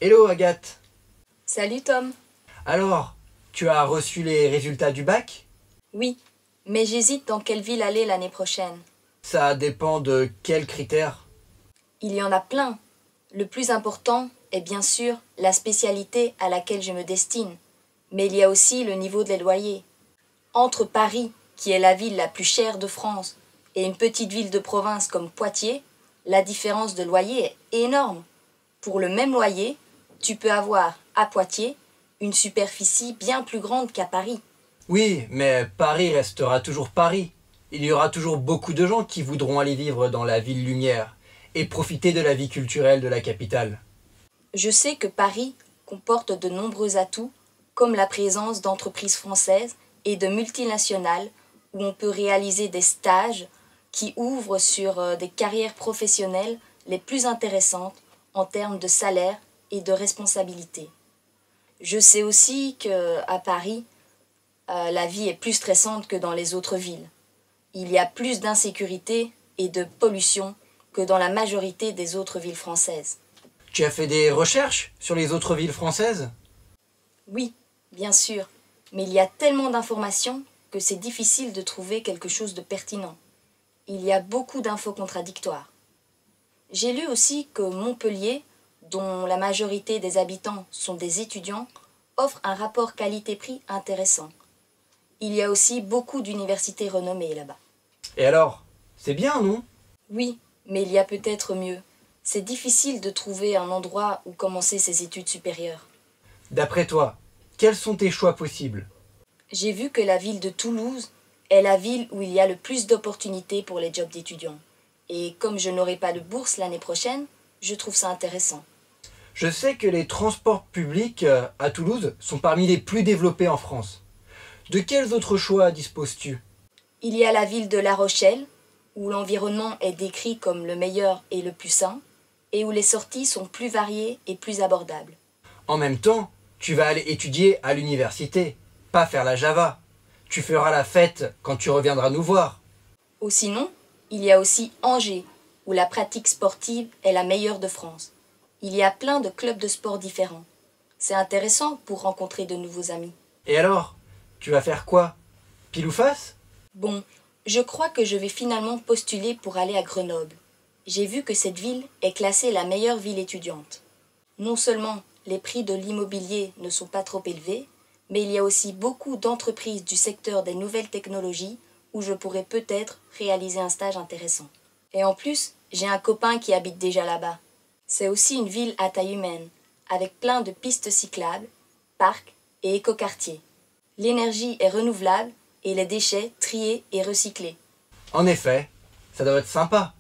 Hello Agathe. Salut Tom. Alors, tu as reçu les résultats du bac? Oui, mais j'hésite dans quelle ville aller l'année prochaine. Ça dépend de quels critères. Il y en a plein. Le plus important est bien sûr la spécialité à laquelle je me destine. Mais il y a aussi le niveau des loyers. Entre Paris, qui est la ville la plus chère de France, et une petite ville de province comme Poitiers, la différence de loyer est énorme. Pour le même loyer, tu peux avoir, à Poitiers, une superficie bien plus grande qu'à Paris. Oui, mais Paris restera toujours Paris. Il y aura toujours beaucoup de gens qui voudront aller vivre dans la ville lumière et profiter de la vie culturelle de la capitale. Je sais que Paris comporte de nombreux atouts, comme la présence d'entreprises françaises et de multinationales où on peut réaliser des stages qui ouvrent sur des carrières professionnelles les plus intéressantes en termes de salaire et de responsabilité. Je sais aussi qu'à Paris, la vie est plus stressante que dans les autres villes. Il y a plus d'insécurité et de pollution que dans la majorité des autres villes françaises. Tu as fait des recherches sur les autres villes françaises? Oui, bien sûr, mais il y a tellement d'informations que c'est difficile de trouver quelque chose de pertinent. Il y a beaucoup d'infos contradictoires. J'ai lu aussi que Montpellier, dont la majorité des habitants sont des étudiants, offre un rapport qualité-prix intéressant. Il y a aussi beaucoup d'universités renommées là-bas. Et alors, c'est bien, non? Oui, mais il y a peut-être mieux. C'est difficile de trouver un endroit où commencer ses études supérieures. D'après toi, quels sont tes choix possibles? J'ai vu que la ville de Toulouse est la ville où il y a le plus d'opportunités pour les jobs d'étudiants. Et comme je n'aurai pas de bourse l'année prochaine, je trouve ça intéressant. Je sais que les transports publics à Toulouse sont parmi les plus développés en France. De quels autres choix disposes-tu? Il y a la ville de La Rochelle, où l'environnement est décrit comme le meilleur et le plus sain, et où les sorties sont plus variées et plus abordables. En même temps, tu vas aller étudier à l'université, pas faire la Java. Tu feras la fête quand tu reviendras nous voir. Ou sinon, il y a aussi Angers, où la pratique sportive est la meilleure de France. Il y a plein de clubs de sport différents. C'est intéressant pour rencontrer de nouveaux amis. Et alors, tu vas faire quoi? Pile ou face? Bon, je crois que je vais finalement postuler pour aller à Grenoble. J'ai vu que cette ville est classée la meilleure ville étudiante. Non seulement les prix de l'immobilier ne sont pas trop élevés, mais il y a aussi beaucoup d'entreprises du secteur des nouvelles technologies où je pourrais peut-être réaliser un stage intéressant. Et en plus, j'ai un copain qui habite déjà là-bas. C'est aussi une ville à taille humaine, avec plein de pistes cyclables, parcs et écoquartiers. L'énergie est renouvelable et les déchets triés et recyclés. En effet, ça doit être sympa.